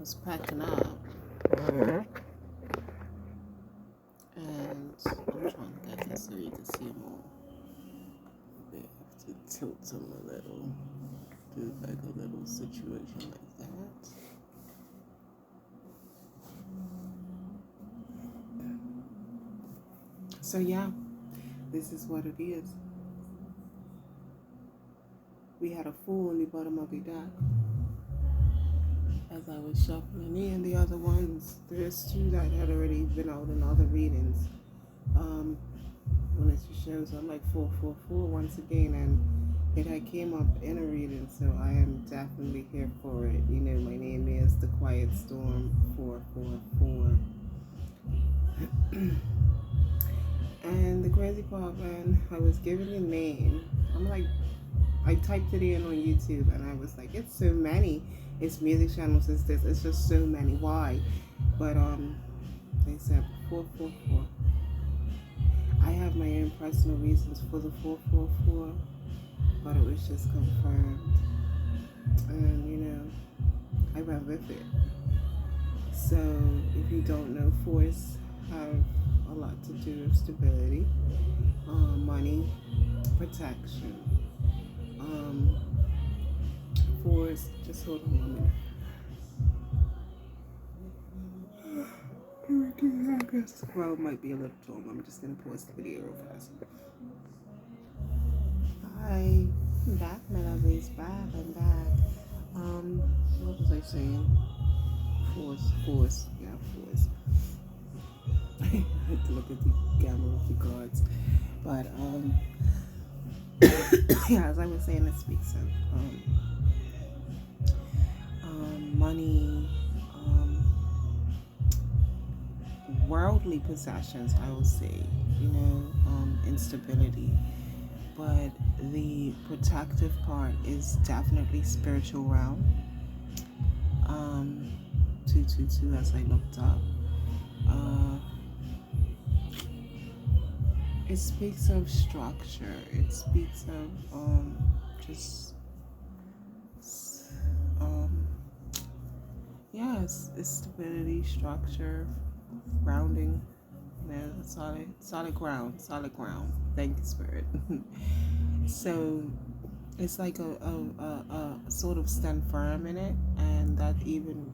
was packing up, and I'm trying to get this so you can see more. They have to tilt them a little, do like a little situation like that. So yeah, this is what it is. We had a fool on the bottom of the deck as I was shuffling in. The other ones, there's two that had already been out in other readings. Wanted to show, so I'm like 444 once again, and it had came up in a reading, so I am definitely here for it. You know, my name is The Quiet Storm 444. And the crazy part, when I was given the name, I'm like, I typed it in on YouTube, and I was like, it's so many. It's music channels, it's this, it's just so many. Why? But they said 444. I have my own personal reasons for the 444, but it was just confirmed. And, you know, I went with it. So, if you don't know, fours have a lot to do with stability, money, protection. Fours, just hold on a minute. Well, it might be a little tall. I'm just going to pause the video real fast. Hi, I'm back, my lovelies. Back, I'm back. What was I saying? Fours. Yeah, fours. I had to look at the gamma of the cards. But, yeah, as I was saying, it speaks of money, worldly possessions, I would say, you know, instability. But the protective part is definitely spiritual realm. 222 as I looked up. It speaks of structure. It speaks of just yes, stability, structure, grounding. You know, solid ground. Thank you, Spirit. So it's like a sort of stand firm in it, and that even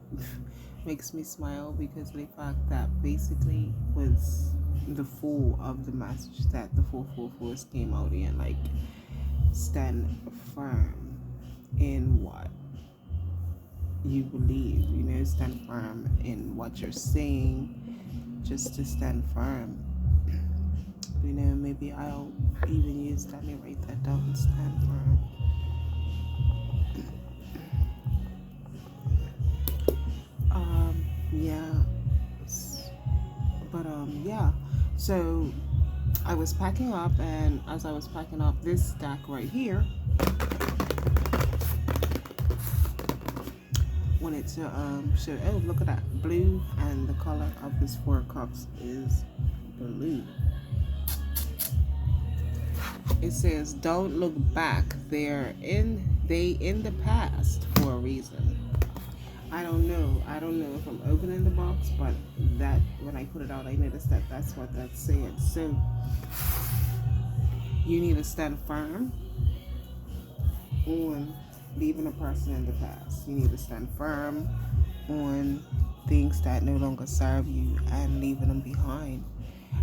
makes me smile because of the fact that basically was the full of the message that the 444s came out in, like stand firm in what you believe, you know, stand firm in what you're saying, just to stand firm. You know, maybe I'll even use that and write that down, stand firm. Yeah. But, yeah. So, I was packing up, and as I was packing up, this stack right here, wanted to show, oh, look at that, blue, and the color of this 4 of Cups is blue. It says, don't look back. They in the past for a reason. I don't know if I'm opening the box, but that when I put it out, I noticed that that's what that's saying. So you need to stand firm on leaving a person in the past. You need to stand firm on things that no longer serve you and leaving them behind.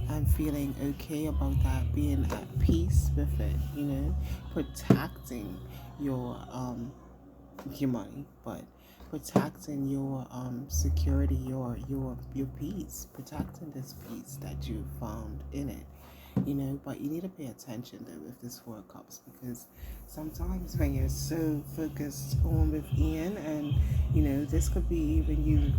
And feeling okay about that, being at peace with it, you know, protecting your money, but protecting your security, your peace, protecting this peace that you found in it, you know. But you need to pay attention though with this 4 of Cups, because sometimes when you're so focused on within, and you know, this could be even you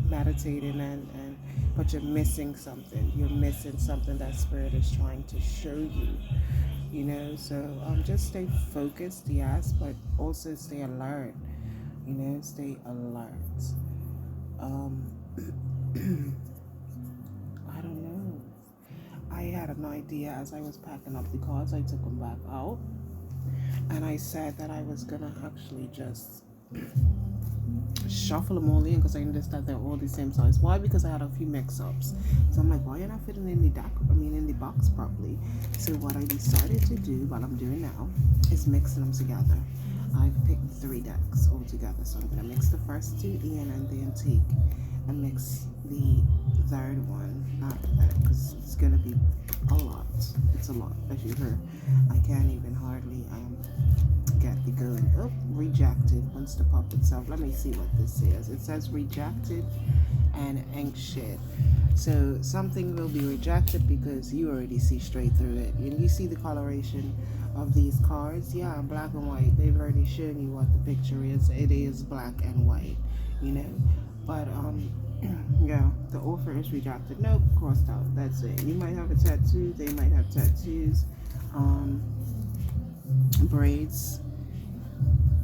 meditating and but you're missing something. You're missing something that Spirit is trying to show you, you know. So just stay focused, yes, but also stay alert, you know, stay alert. I don't know. I had an idea as I was packing up the cards. I took them back out, and I said that I was gonna actually just shuffle them all in because I noticed that they're all the same size. Why? Because I had a few mix-ups. So I'm like, why are not fitting in the in the box properly? So what I decided to do, what I'm doing now, is mixing them together. I've picked 3 decks all together. So I'm gonna mix the first 2 in and then take and mix the third one after that, because it's gonna be a lot. It's a lot, as you heard. I can't even hardly get the going. Oh, rejected wants to pop itself. Let me see what this says. It says rejected and ain't shit. So something will be rejected because you already see straight through it. And you see the coloration of these cards. Yeah, black and white. They've already shown you what the picture is. It is black and white, you know. But yeah, the offer is rejected. Nope, crossed out. That's it. You might have a tattoo. They might have tattoos. Braids,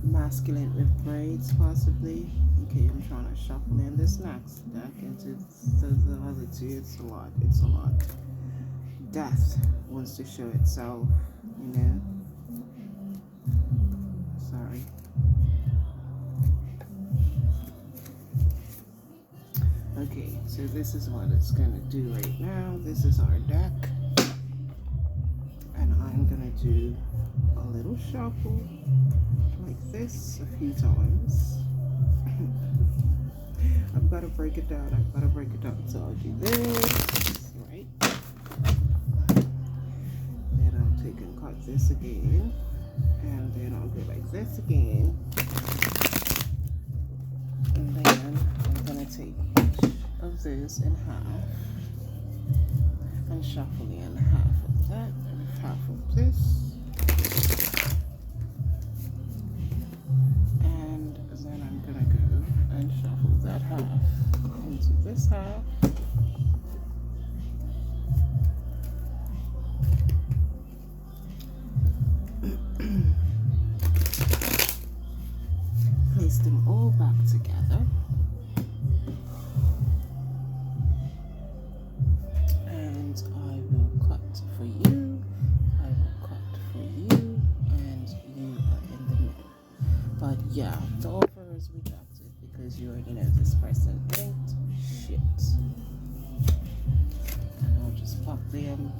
masculine with braids possibly. Okay, I'm trying to shuffle in this next deck into the other 2. It's a lot. It's a lot. Death wants to show itself, you know. Sorry. Okay, so this is what it's gonna do right now. This is our deck, and I'm gonna do a little shuffle like this a few times. I've got to break it down. So I'll do this, right? Then I'll take and cut this again, and then I'll go like this again, and then I'm gonna take each of those in half and shuffle in half of that and half of this. And shuffle that half into this half. Place them all back together. And I will cut for you. I will cut for you. And you are in the middle. But yeah, the offer is rejected. Because you already know this person ain't shit. And I'll just pop them.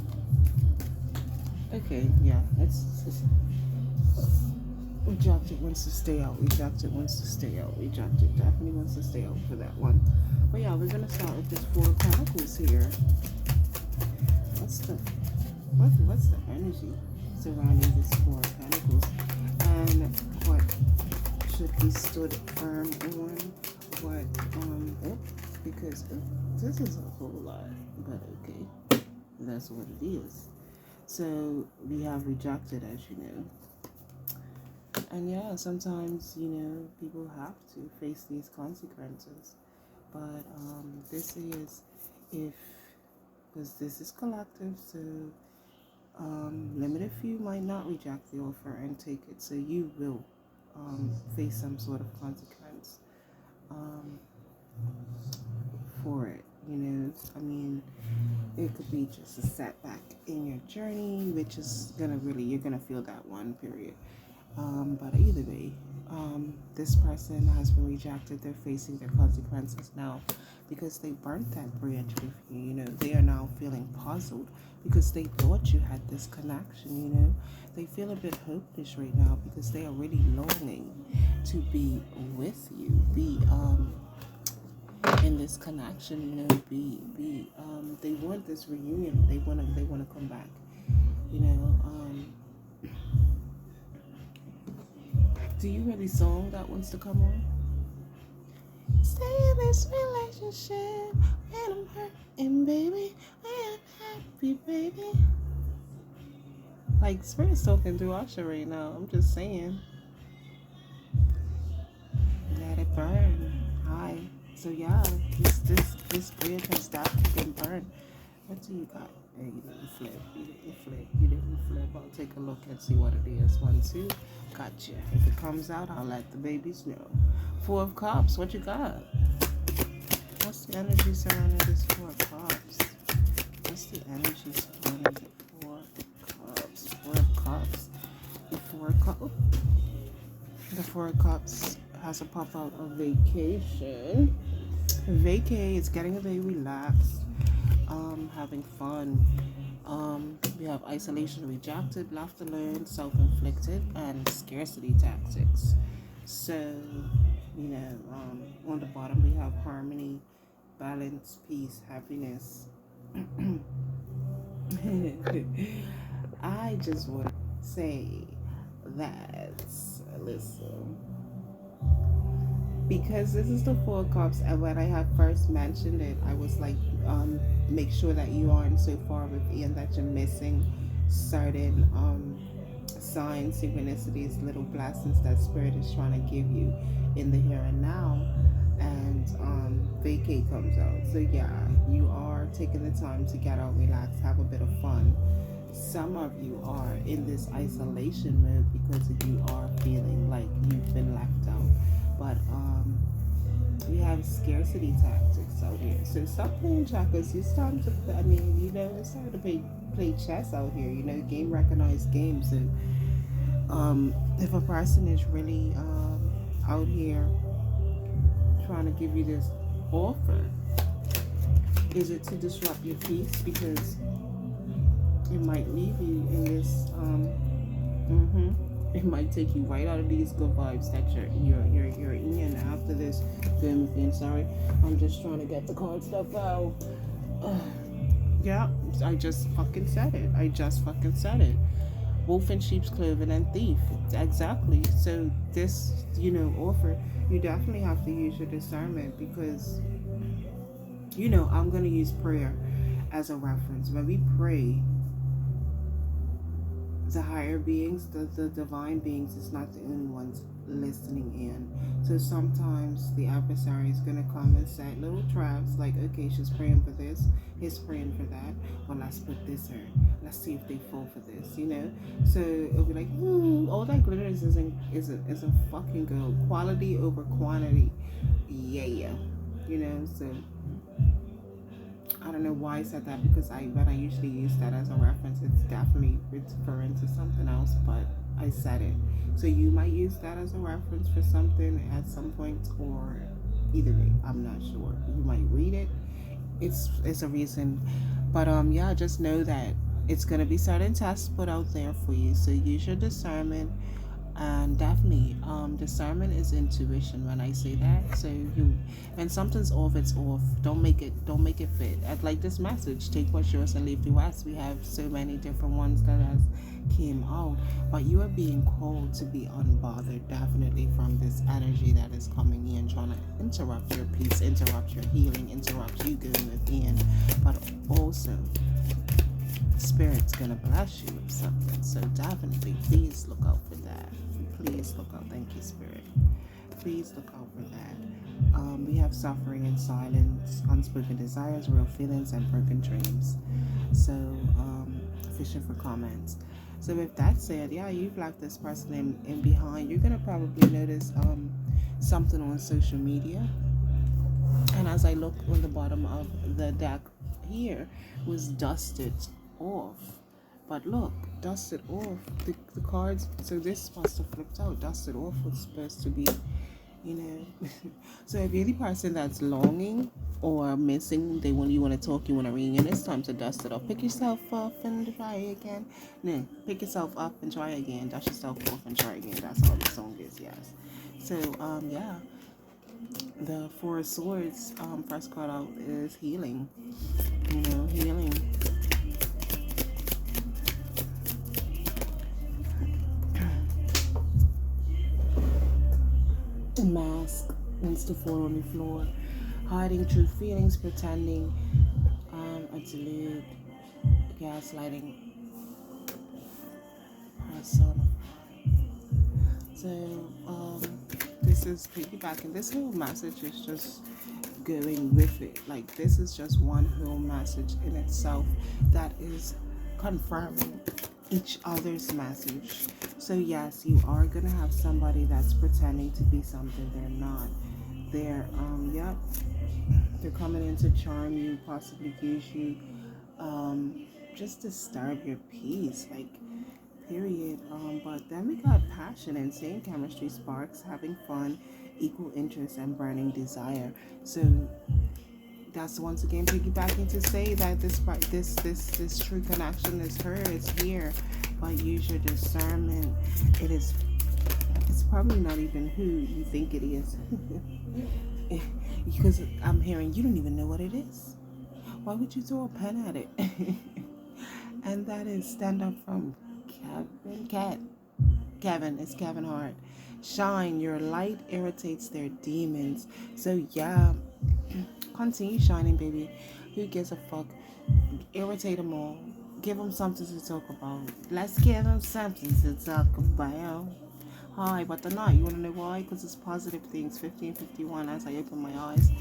Okay, yeah, it's rejected wants to stay out. Rejected wants to stay out. Rejected definitely wants to stay out for that one. But yeah, we're gonna start with this 4 of Pentacles here. What's the energy surrounding this 4 of Pentacles? And what should be stood firm on? What because this is a whole lot, but okay, that's what it is. So we have rejected, as you know, and yeah, sometimes, you know, people have to face these consequences, but this is, if, because this is collective, so limited few might not reject the offer and take it, so you will face some sort of consequence for it, you know. I mean, it could be just a setback in your journey, which is you're gonna feel that one, period. But either way, this person has been rejected. They're facing their consequences now because they burnt that bridge with you. You know, they are now feeling puzzled because they thought you had this connection. You know, they feel a bit hopeless right now because they are really longing to be with you, be in this connection. You know, they want this reunion. They wanna come back. You know. Do you really song that wants to come on? Stay in this relationship and I'm hurting, baby. I am happy, baby. Like, Spirit's talking through Usher right now. I'm just saying. Let it burn. Hi. So yeah, this bridge has definitely been burned. What do you got? Hey, you didn't flip. I'll take a look and see what it is. 1, 2. Gotcha. If it comes out, I'll let the babies know. 4 of Cups. What you got? What's the energy surrounding this 4 of Cups? What's the energy surrounding the 4 of Cups? 4 of Cups. The 4 of Cups has a pop out of vacation. Vacay is getting very relaxed, having fun. We have isolation rejected, laughter learned, self inflicted, and scarcity tactics. So, on the bottom we have harmony, balance, peace, happiness. I just want to say that, listen, because this is the Four Cups, and when I had first mentioned it, I was like, make sure that you aren't so far with Ian that you're missing certain signs, synchronicities, little blessings that Spirit is trying to give you in the here and now. And vacate comes out. So yeah, you are taking the time to get out, relax, have a bit of fun. Some of you are in this isolation mode because you are feeling like you've been left out. But we have scarcity tactics out here. So stop playing checkers. It's time to, it's time to play chess out here. Game recognized games. So if a person is really out here trying to give you this offer, is it to disrupt your peace? Because it might leave you in this it might take you right out of these good vibes that you're in after this game within. Sorry, I'm just trying to get the card stuff out. Yeah, I just fucking said it. Wolf in sheep's clothing and thief. Exactly. So this, offer, you definitely have to use your discernment because, I'm gonna use prayer as a reference. When we pray, the higher beings, the divine beings, is not the only ones listening in. So sometimes the adversary is going to come and set little traps like, okay, she's praying for this, he's praying for that. Well, let's put this here. Let's see if they fall for this, So it'll be like, all that glitters isn't fucking good. Quality over quantity. Yeah. So I don't know why I said that because when I usually use that as a reference, it's definitely referring to something else, but I said it. So you might use that as a reference for something at some point, or either way, I'm not sure. You might read it. It's a reason, but yeah, just know that it's gonna be certain tests put out there for you. So use your discernment. And definitely, discernment is intuition. When I say that, so when something's off, it's off. Don't make it fit. I'd like this message: take what's yours and leave the rest. We have so many different ones that has came out, but you are being called to be unbothered. Definitely from this energy that is coming in, trying to interrupt your peace, interrupt your healing, interrupt you going within, but also Spirit's gonna bless you with something. So definitely, please look out for that. Please look out. Thank you, Spirit. Please look out for that. We have suffering in silence, unspoken desires, real feelings, and broken dreams. So, fishing for comments. So with that said, yeah, you've left this person in behind. You're gonna probably notice something on social media. And as I look on the bottom of the deck here, was dusted off. But look, dusted off. The cards, so this must have flipped out. Dusted off was supposed to be, So if you're the person that's longing or missing, you want to talk, you want to reunion, it's time to dust it off. Pick yourself up and try again. No, pick yourself up and try again. Dust yourself off and try again. That's how the song is, yes. So, yeah. The Four of Swords, first card out is healing. Healing. Mask wants to fall on the floor, hiding true feelings, pretending a delude, gaslighting persona. So this is piggybacking. This whole message is just going with it. Like, this is just one whole message in itself that is confirming each other's message. So yes, you are gonna have somebody that's pretending to be something they're not. They're coming in to charm you, possibly use you, just disturb your peace, like, period. But then we got passion, insane chemistry, sparks, having fun, equal interest and burning desire. So that's once again piggybacking to say that this true connection is her, it's here, but use your discernment. It's probably not even who you think it is. Because I'm hearing you don't even know what it is. Why would you throw a pen at it? And that is Stand Up from Kevin. It's Kevin Hart. Shine, your light irritates their demons. So yeah, continue shining, baby. Who gives a fuck? Irritate them all. Give them something to talk about. Let's give them something to talk about. Hi, but they're not. You want to know why? Because it's positive things. 1551 as I open my eyes.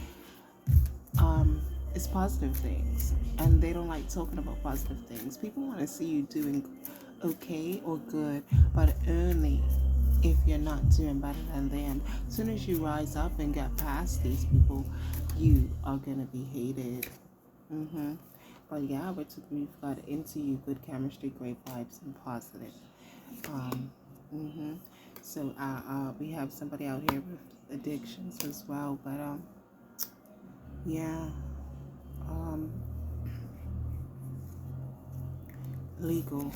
It's positive things. And they don't like talking about positive things. People want to see you doing okay or good, but only if you're not doing better than them. As soon as you rise up and get past these people, you are going to be hated. But yeah, we've got into you, good chemistry, great vibes, and positive. So we have somebody out here with addictions as well, but yeah, legal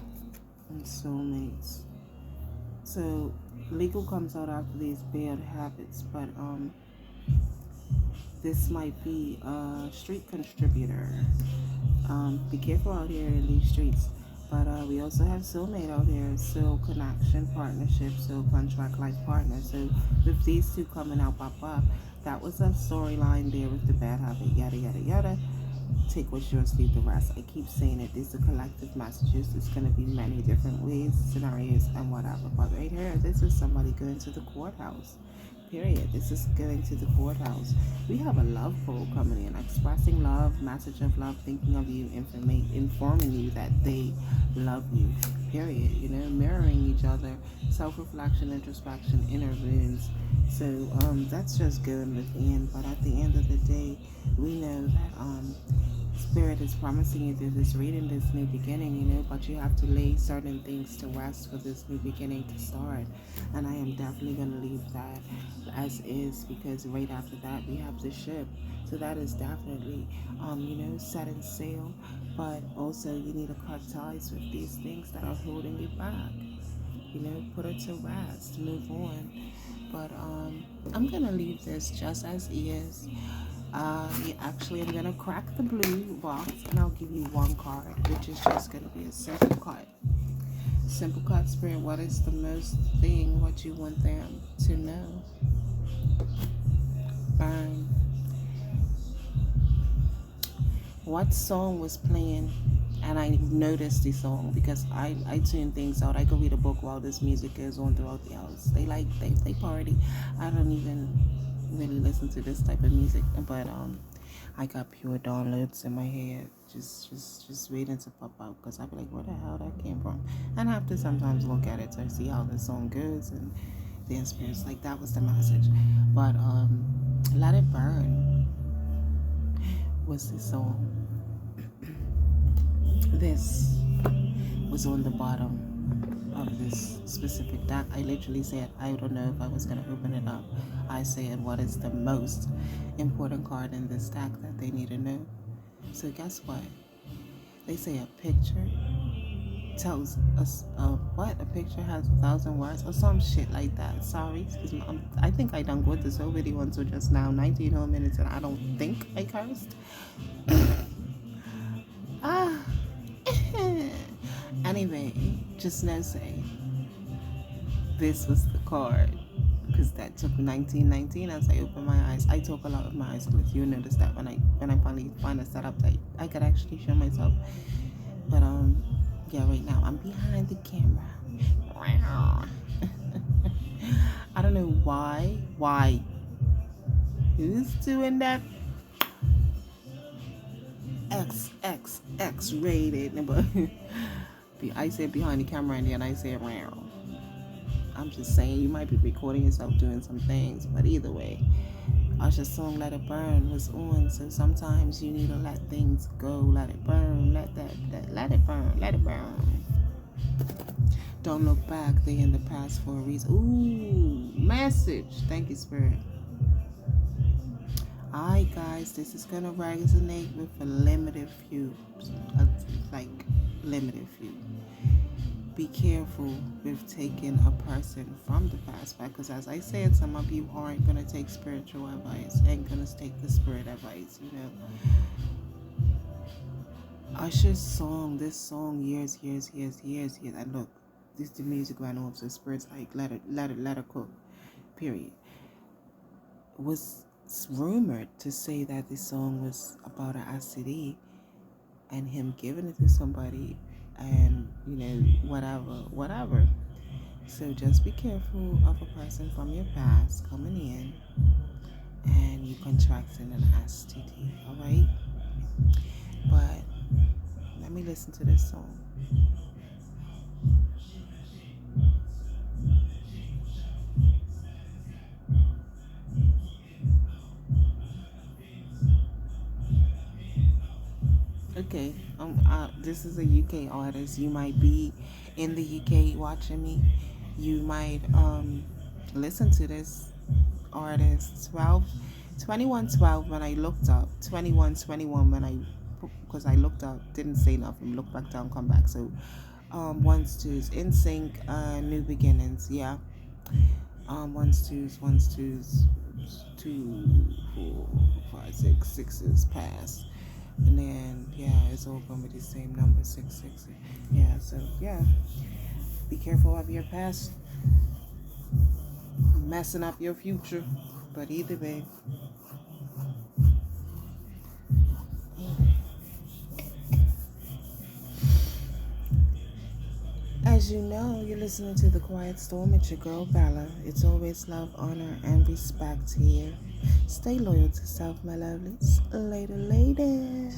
and soulmates. So legal comes out after these bad habits, but this might be a street contributor. Be careful out here in these streets. But we also have soulmate out here, soul connection, partnership, soul contract, life partner. So with these two coming out, pop up, that was a storyline there with the bad habit, yada yada yada. Take what's yours, leave the rest. I keep saying it. These are collective messages. There's going to be many different ways, scenarios, and whatever. But right here, this is somebody going to the courthouse. Period. This is going to the courthouse. We have a love poll coming in, expressing love, message of love, thinking of you, informing you that they love you. Period. You know, mirroring each other, self-reflection, introspection, inner wounds. So that's just going within. But at the end of the day, we know that Spirit is promising you through this reading, this new beginning, you know, but you have to lay certain things to rest for this new beginning to start. And I am definitely going to leave that as is, because right after that we have the ship. So that is definitely, setting sail. But also you need to cut ties with these things that are holding you back. You know, put it to rest, move on. But I'm going to leave this just as is. Actually, I'm going to crack the blue box and I'll give you one card, which is just going to be a simple cut. Simple cut, Spirit. What is the most thing, what you want them to know? Burn. What song was playing? And I noticed the song because I tune things out. I go read a book while this music is on throughout the house. They party. I don't even really listen to this type of music, but I got pure downloads in my head, just waiting to pop out, because I be like, where the hell that came from? And I have to sometimes look at it to see how the song goes and the experience. Like, that was the message. But Let It Burn was the song. This was on the bottom of this specific deck. I literally said, I don't know if I was going to open it up. I said, what is the most important card in this deck that they need to know? So guess what? They say a picture tells us what? A picture has 1,000 words or some shit like that. Sorry, excuse me. I think I done got this whole video until just now, 19 whole minutes, and I don't think I cursed. Anyway, just know, say this was the card, because that took 1919 as I opened my eyes. I talk a lot with my eyes closed. You'll notice that when I finally find a setup that I could actually show myself. But yeah, right now I'm behind the camera. I don't know why. Who's doing that? X rated, but I said behind the camera and then I said round. I'm just saying, you might be recording yourself doing some things, but either way, Usher's song Let It Burn was on. So sometimes you need to let things go, let it burn, let it burn. Don't look back, they in the past for a reason. Ooh, message. Thank you, Spirit. Alright, guys, this is gonna resonate with a limited few, uh, like limited few. Be careful with taking a person from the past because, as I said, some of you aren't gonna take spiritual advice, ain't gonna take the spirit advice. Usher's song, this song, years. And look, this is the music right now, so spirits like let it cook. Period. Was rumored to say that this song was about an STD and him giving it to somebody, and whatever. So just be careful of a person from your past coming in and you contracting an STD. All right, but let me listen to this song. Okay, this is a UK artist. You might be in the UK watching me. You might listen to this artist 2112 when I looked up, 2121 when because I looked up, didn't say nothing, look back down, come back. So ones, twos, in sync, new beginnings, yeah. Ones, twos, 2, 4, 5, 6, 6s pass. And then it's all gonna be the same number, 6, 6. Yeah, so be careful of your past messing up your future. But either way, as you know, you're listening to The Quiet Storm. It's your girl Bella. It's always love, honor, and respect here. Stay loyal to self, my lovelies. Later.